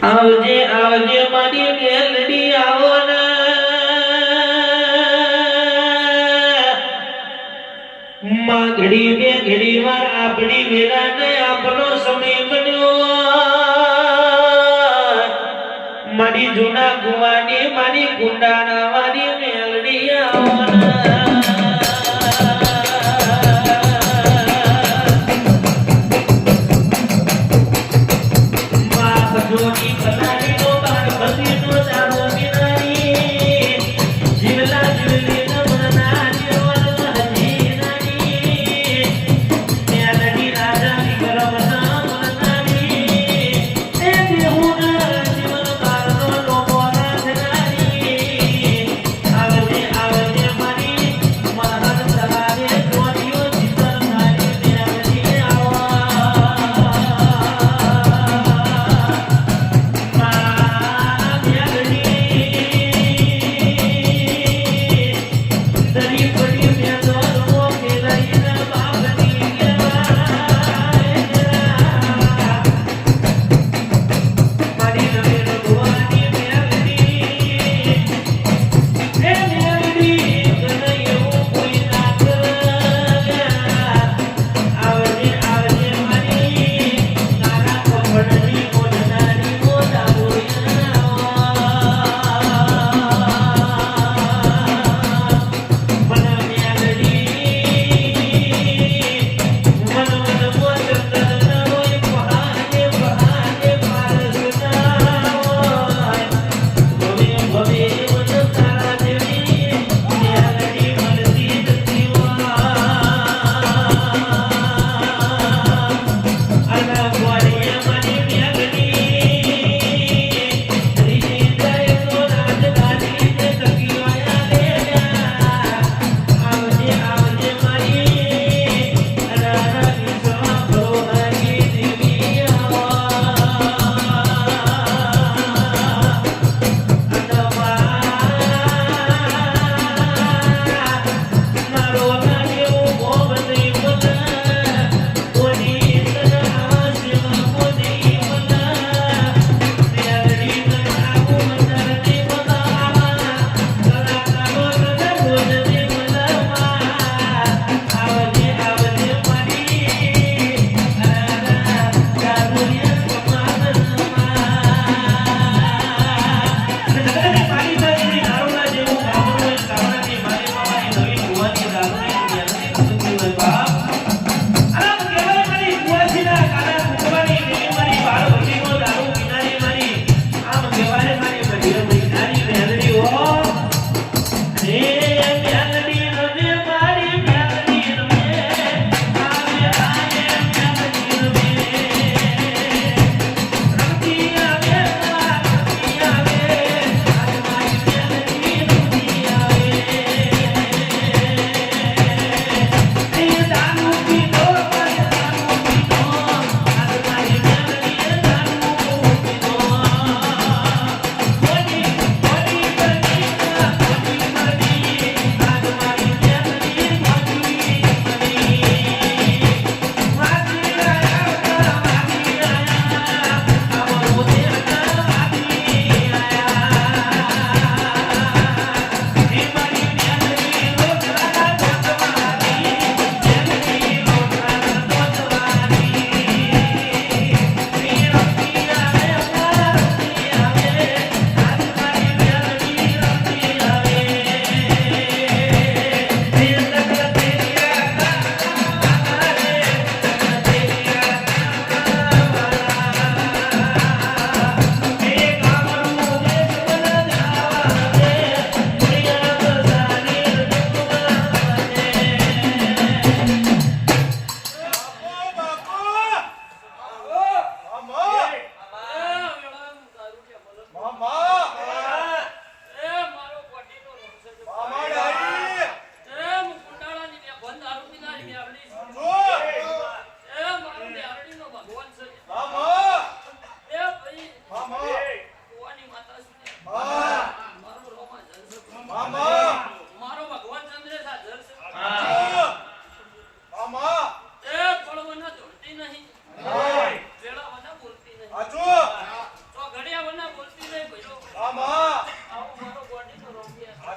આવજે આવજે મારી મેલડી આવો ને માં ઘડી બે ઘડી વાર આપણી વેરાને આપણો સમય બન્યો મારી જૂના કુવાની મારી કુંડાના વાળી મેલડી આવો ને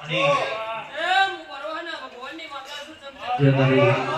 જય મારી હા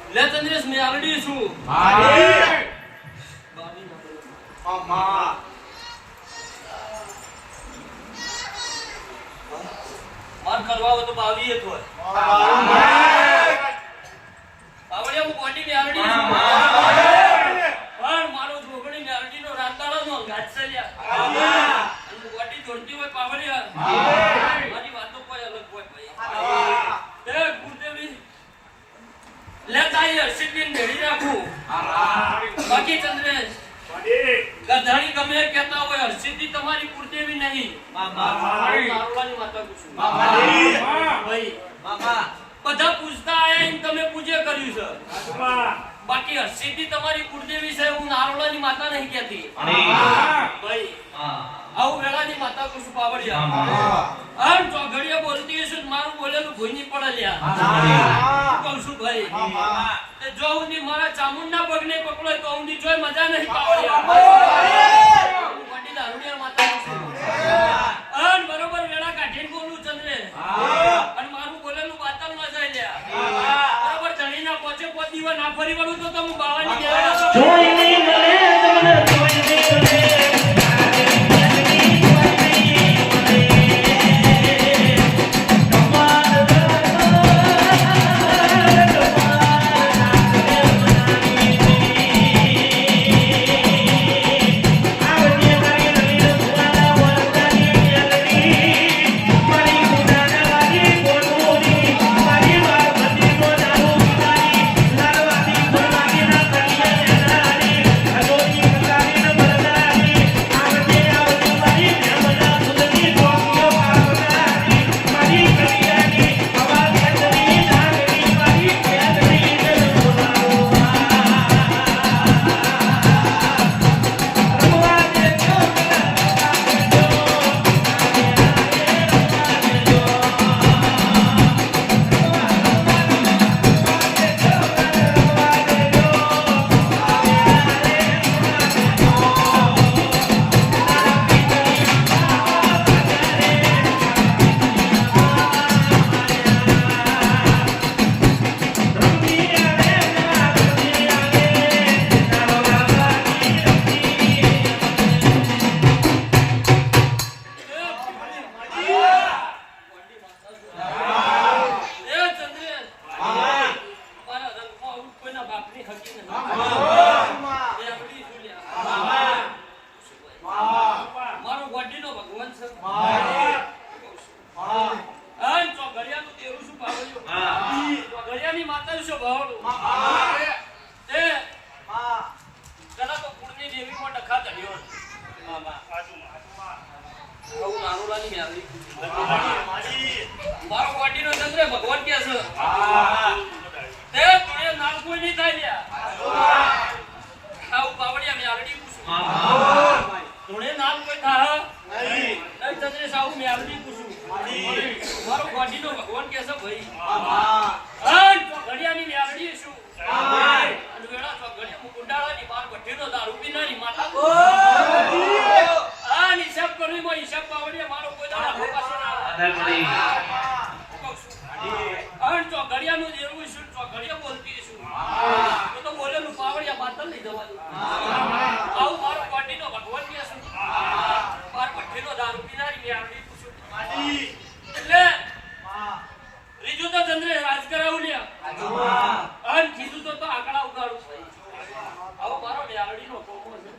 લે ચંદ્રેશ મે આરડી છું માર કરવા હોય તો બાવી એ થોય બાવળિયા હું કોટી ની આરડી છું પણ મારો જોગણી ની આરડી નો રાતાળો નો ગાછલ્યા અને કોટી જોડતી હોય પાવળિયા મારી વાતો કોઈ અલગ હોય ભાઈ એ ગુરુદેવી લે તાઈ સિદ્ધિન ભેડી રાખું બાકી ચંદ્રેશ ગધાણી ગમે કહેતા હોય હરસિદ્ધિ તમારી કુળદેવી નહીં મારવાની માતા પૂછું ભાઈ બધા પૂછતા આયા એમ તમે પૂજે કર્યું છે બાકી હરસિદ્ધિ તમારી કુળદેવી છે હું નારોલાની માતા નહીં કહેતી ભાઈ આવું વેળાની માતા પૂછું પાવડિયા આમ ચોઘડીએ બોલતી હશે મારું બોલેલું ભૂઈ ની પડે લ્યા કહું છું ભાઈ તે જો ઉની મારા ચામુંડના પગને પકડો તો ઉની જોઈ મજા નહીં પાવડિયા વડી દારૂડિયા માતા પૂછું આમ બરોબર વેળા કાઢીને બોલું ચંદ્રે અને મારું બોલેલું વાતલ ન જાય લ્યા બરોબર જણીના પોચે પોચ દીવા ના ફરી વળું તો હું બાવાની કહેવાય જોઈને મળે તમને જોઈને મળે બાપની હકી નહીં. મેલડી શું લ્યા? મારો ગોડીનો ભગવાન છે. અન ચોગડિયાનું તેરું શું પાવળ્યું? ચોગડિયાની માતા શું ભાવળું? તે પેલા તો કુળની દેવીમાં ડખા ચડ્યો. આવું નારોલાની મેલડી. મારો ગોડીનો ચંદ્ર ભગવાન કે છે તે તુણે નામ કોઈ નહીં થાય લ્યા. આવું પાવળિયા મેલડી પૂછું. તુણે નામ કોઈ થાહ નહીં. ચંદ્રે સાવ મેલડી પૂછું. મારો ગોડીનો ભગવાન કે છે ભાઈ અન ચોગડિયાની મેલડી શું? અને વેળા ચોગડિયા મુકુંડાળાની બાર બઠ્ઠીનો દારૂ પીનારી માતા. આ હિસાબ કરી મો હિસાબ પાવડિયા મારો કોઈ દાડા હોપાસો ના આવે. અન ચોગડિયાનું દેવું શું? ચોગડિયા બોલતી શું? તો બોલેલું પાવડિયા બાતલ લઈ જવાનું. આવું મારો ગોડીનો ભગવાન કે શું? બાર બઠ્ઠીનો દારૂ પીનારી મેલડી પૂછું. એટલે રીજુ તો ચંદ્રે રાજ કરાવું લ્યા. અન કીધું તો આંકડા ઉગાડું. આવો મારો મેલડીનો કોકો છે.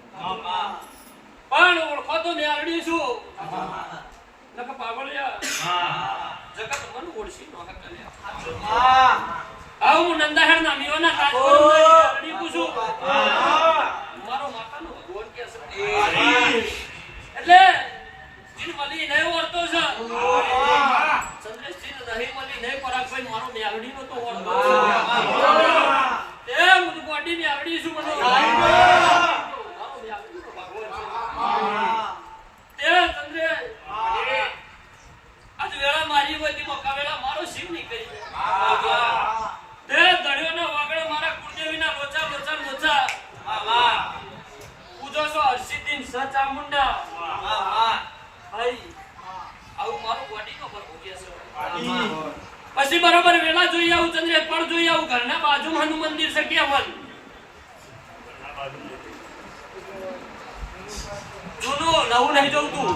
પણ ઓળખો તો મેલડી શું? નક પાવળિયા જગત મન ઓળશી નો હક લ્યા. આવું નંદાહેર ના મીઓના તાજપુર મેલડી પૂછું. મારો માતાનો ભગવાન કે છે એટલે જીન મલી નહી ઓળતો છે. ચંદ્રેશજી નહીં મલી નહીં પરાગભાઈ મારો મેલડીનો તો ઓળતો છે. એ હું ગોડી મેલડી શું બનો? મારો મેલડીનો ભગવાન છે. તે ચંદ્રે આજ વેળા મારી હોય તેમાં કવેળા મારો શિવ નીકળી. તે દળિયોના વાગડે મારા કુળદેવીના લોચા લોચા લોચા પૂજો છો હરસિદ્ધિન સચામુંડા. ભાઈ આવું મારું ગોડીનો ભરવો કે છે. પછી બરોબર વેલા જોઈ આવું ચંદ્રે પણ જોઈ આવું ઘરના બાજુમાં હનુમાન મંદિર છે કેવલ જૂનું નવું નહીં જોઉં તું.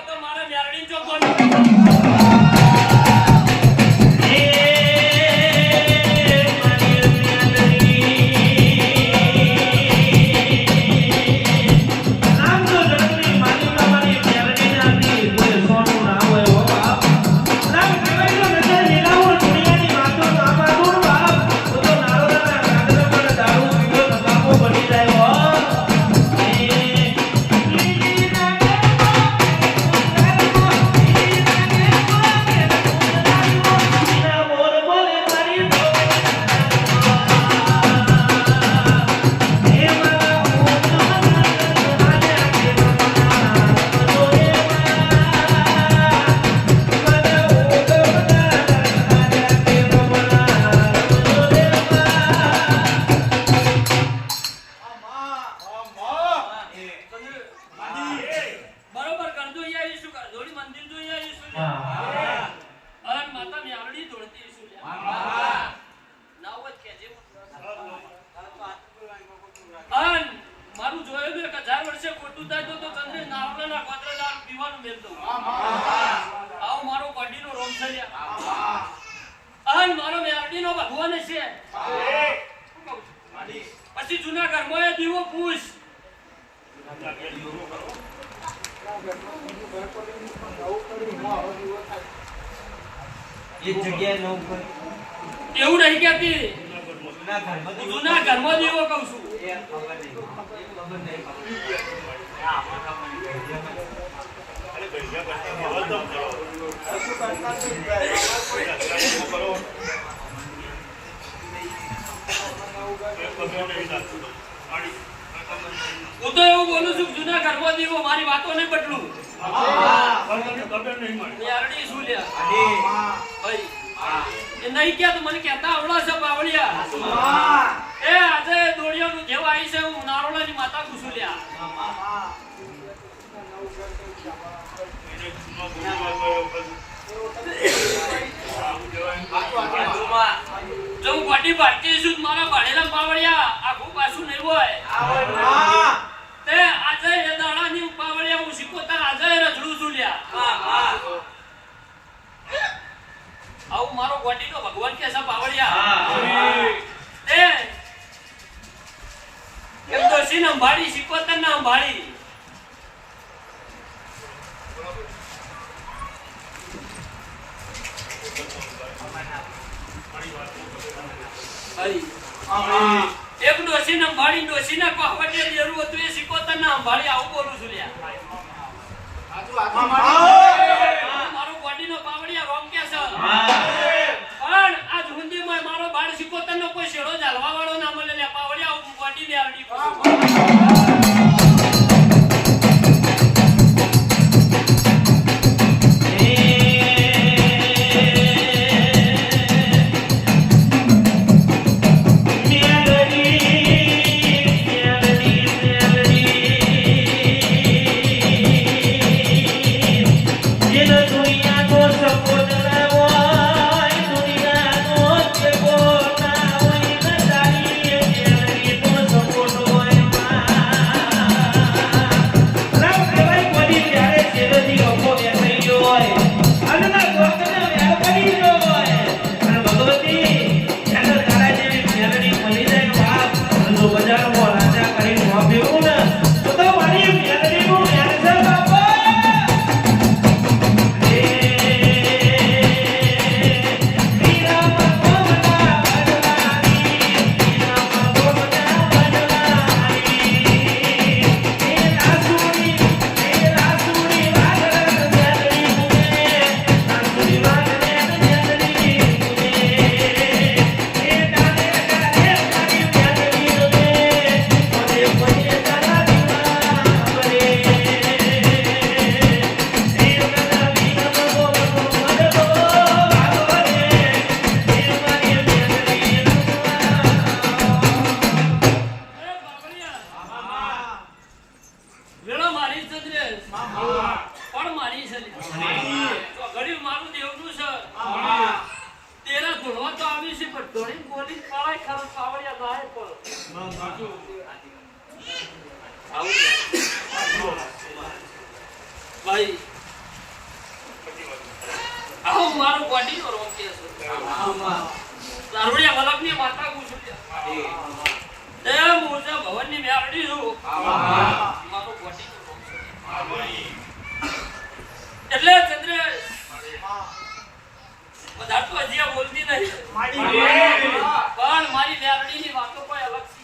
તો મારે મેલડી ચોક પછી જૂના ઘરમાં એ દીવો પૂછ. એવું નહીં કેતી જૂના ઘરમાં દીવો કહું છું. હું તો એવું બોલું છું જૂના ઘરમાં દીવો મારી વાતો નહીં બદલું. યારડી શું લ્યા ભાઈ એ નહીં ક્યાં તો મને કહેતા આવડા છે બાવળિયા. એ આજે દોડિયાનું જેવા આવી છે હું નારોલાની માતા પૂછું લ્યા. જો હું ગોડી ભારતી છું મારા ભાડેલા પાવળિયા આખું પાછું નહીં હોય. તે આજે એ દાડાની પાવળિયા હું શીખોતા આજે રજડું છું લ્યા. આવું મારો ગોટીનો ભગવાન કે છે પાવડિયા હા. એ એમ ડોશીને અંભાળી શીખવતને અંભાળી એક ડોશીને અંભાળી ડોશીને કહવટે દેરું હતું એ શીખવતને અંભાળી આવું બોલું છું લ્યા મારો ગોટીનો પાવડિયા રોમ કે છે પણ આ ઝુંડીમાં મારો બાળ શીખવતનો કોઈ શેડો જાલવા વાળો ના મળે લ્યા પાવડિયા હું ગોટી ને આવડી ભાઈ આવો મારો ગોટીનો રોમ કે છે દારૂડિયા વલકની માતા ગુસુડિયા એ મોજા ભવનની મેરડી છું મારો ગોટીનો રોમ છે એટલે ચંદ્રેશ બધા તો હજી બોલતી નહીં પણ મારી મેરડીની વાતો કોઈ અલગ છે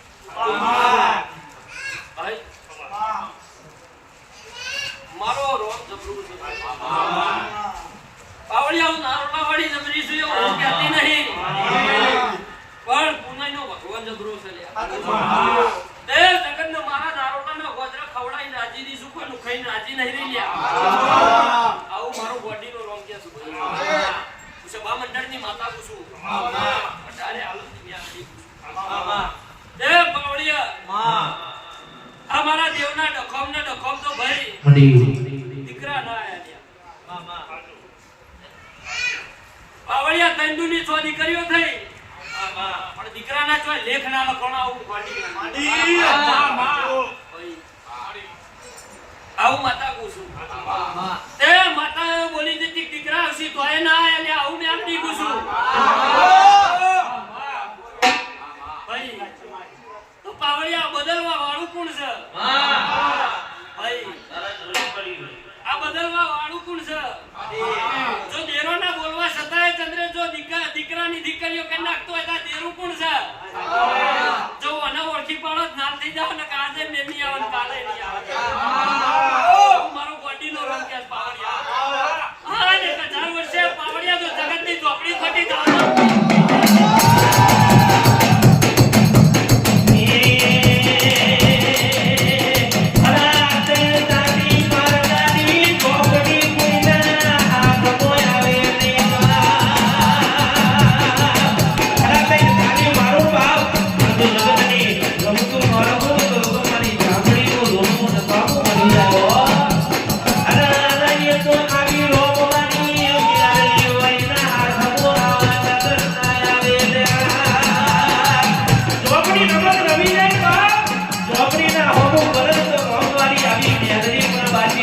ભાઈ મારો રોમ જબરું છે પાવડિયા હું નારોલા વાળી જબરી છું એવું કહેતી નહીં પણ પુનાઈનો ભગવાન જબરો છે લ્યા તે જગતને મારા નારોલાના ગોજરા ખવડાઈ રાજી દીશું કોઈ નુખાઈ રાજી નહીં રહી લ્યા આવું મારો બોડીનો રોમ કે છું સભા મંડળની માતા કુસુ અટારે હાલતની મ્યાડી એ પાવડિયા આ મારા દેવના ડખમ તો ભાઈ દીકરા ના આયા પાવડિયા તંદુની છો દીકરીઓ થઈ પણ દીકરાના છો લેખ ના લખોણા આવું ગોડી આવું માતા કુસુ તે માતા બોલી દીધી દીકરા આવશે તો એ ના આયા લે આવું મેં આમડી કુસુ ભાઈ તો પાવડિયા બદલવા વાળું કોણ છે ભાઈ આ બદલવા વાળું કોણ છે જો દેરો ના બોલવા છતાંય ચંદ્ર જો દીકરાની દીકરીઓ કે નાખતો હોય તો દેરું કોણ છે જો આને ઓળખી પાડો નામ થઈ જાવ ને કાજે મેની આવન કાલે નહીં આવે મારો ગોડીનો રંગ કે પાવડિયા હા ને 1000 વર્ષે પાવડિયા તો જગતની ચોપડી ખોટી દાવ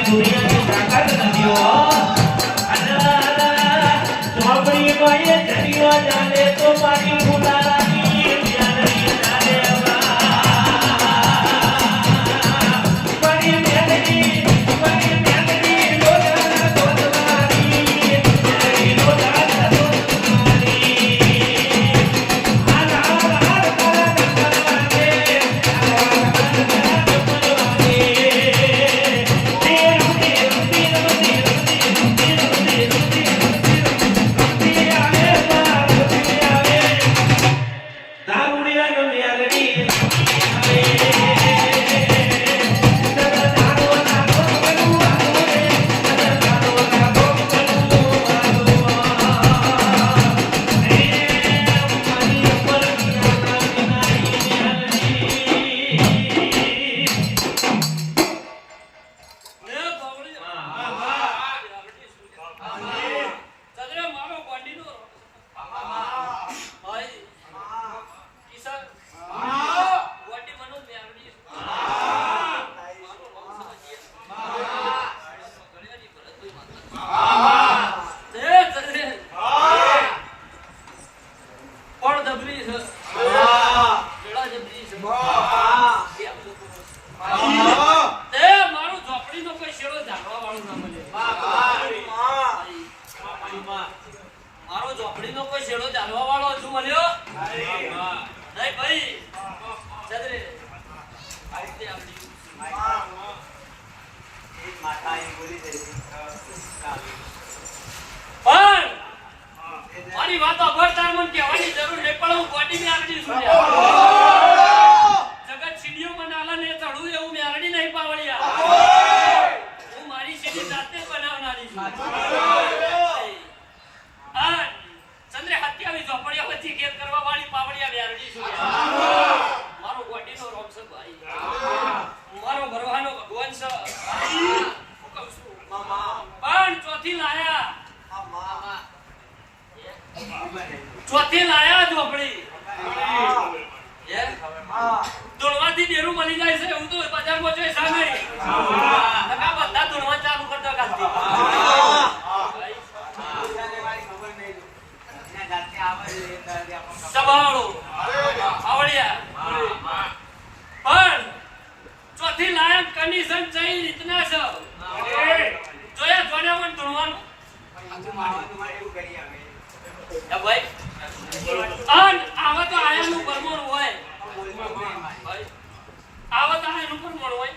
દુનિયાની તાકાત નથી હો અને ચોપડી કોઈ નો જાને તો મારી ફૂલારાની મેલડી જાને મારી મેલડી લોટાના દોડવાની મેલડી લોટાના દોડવાની હાર હાર કરવાને ને બાવળી ચંદ્ર મારો ગોડીનો ભાઈ કિશન ગોડી મનો મેરડી પણ દબરી છે કેળા જબરી છે એ મારું ઝોપડીનો કોઈ શેડો ઝાકવા વાળું ના મળે મારો ઝોપડીનો કોઈ શેડો ઝાલવા વાળો હજુ મળ્યો નહીં ભાઈ ચંદ્રે આઈતે આપણી પણ મારી વાત અભરતાર મને કહેવાની જરૂર નહીં પણ હું ગોડી મેરડી છું જગત સીડીઓ બનાવલા ને ચડું એવું મેરડી નહીં પાવળિયા હું મારી સીડી જાતે જ બનાવનારી છું આ ચંદ્રે 27 ઝોપડીઓ વચ્ચે ખેત કરવા વાળી પાવળિયા મેરડી છું મારો ગોડીનો રોમ છે ભાઈ મારો ભરવાનો ભગવાન છે હું કહું છું પણ ચોથી લાયા ઝોપડી ધૂળવાથી ડેરું મળી જાય છે એવું તો બજારમાં જોઈ છે નહીં નકા બધા ધૂળવા ચાલુ કરતા કાલથી સભાળો આવડ્યા પણ ચોથી લાયક કન્ડિશન ચઈ રીતના છે જોયા જોડ્યા પણ ધૂળવાનું ભાઈ અન આવા તો આયાનું પરમોણ હોય આવા તો આયાનું પરમોણ હોય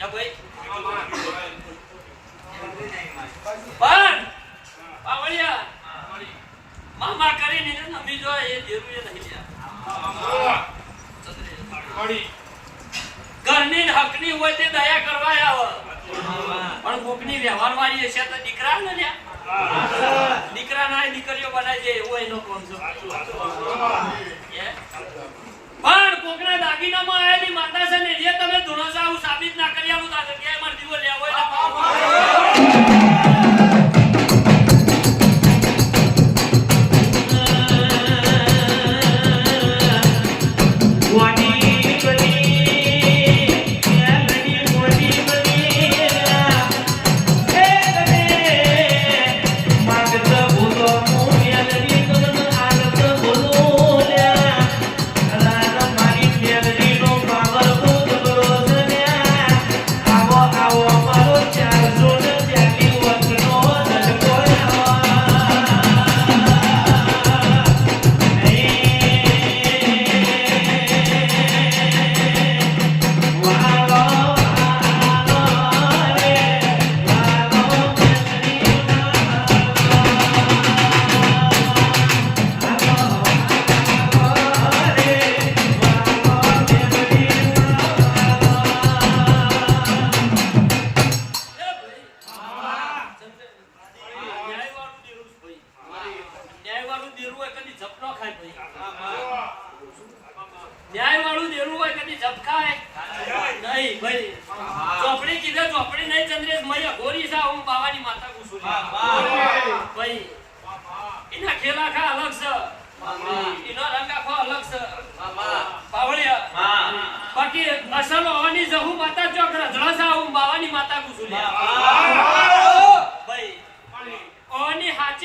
ભાઈ પણ પાવળિયા મામા કરીને નમી જો એ દેરું એ નહીં ઘરની હકની હોય તે દયા કરવા આવે પણ કોકની વ્યવહાર વાળી હશે તો દીકરા ને લ્યા દીકરા ના દીકરીઓ બનાવી દે એવો એનો કોન્સેપ્ટ પણ કોકના દાગીનામાં આવેલી માતા છે ને જે તમે ધૂણોસા હું સાબિત ના કરી આવું તો જગ્યાએ માર દીવો લેવો એટલે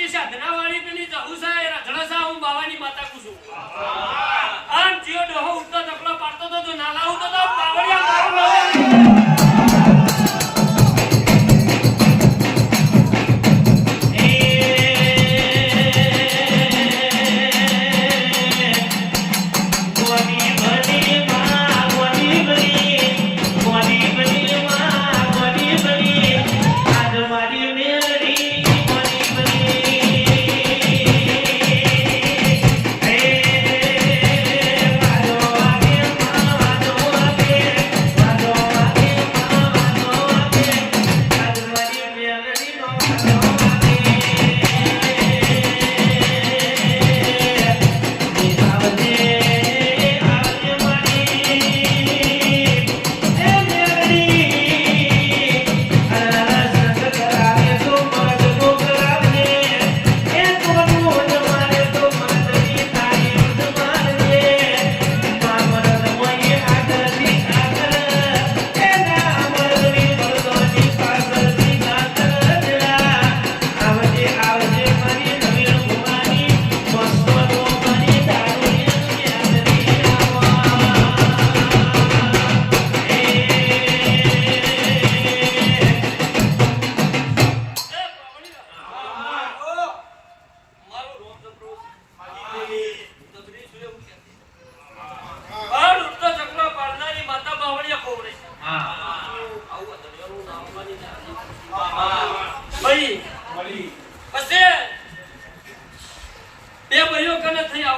સાધના વાળી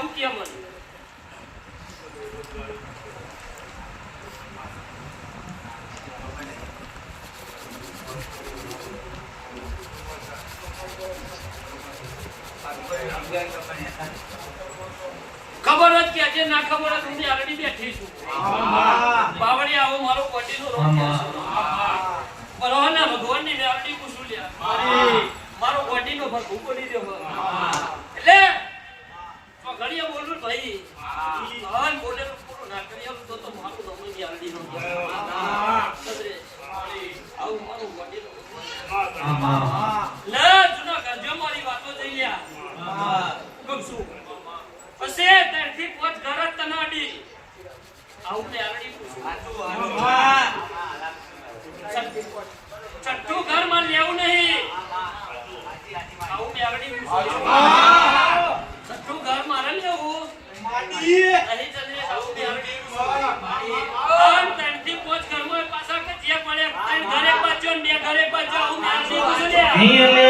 આવું કેમ મને ખબર જ કે આજે ના ખબર જ હું આલડી બેઠી છું બાવળી આવો મારો કોટીનો રોગ છે બરોહના ભગવાનની મેલડી કુસુલ્યા મારો કોટીનો ભર ભૂકો નહીં દેવો એટલે તો ઘડીએ બોલું ભાઈ હન બોલે પૂરો ના કરી આવું તો મારું ગમની આલડી નો સદરે આવું મારું કોટીનો લે જુના ગરજો મારી વાતો જઈ લ્યા ગમશું પછી ત્યાંથી પોચ ઘર જ તનાડી આવું લે આલડી પૂછું છઠ્ઠું ઘર માં લેવું નહીં આવું લે આલડી પૂછું છઠ્ઠું ઘર મારે લેવું અહીં ચંદ્રે આવું લે આલડી પૂછું ત્યાંથી પોચ ઘર માં પાછા કે જે પડે ઘરે પાછો ને ઘરે પાછો આવું લે આલડી પૂછું લે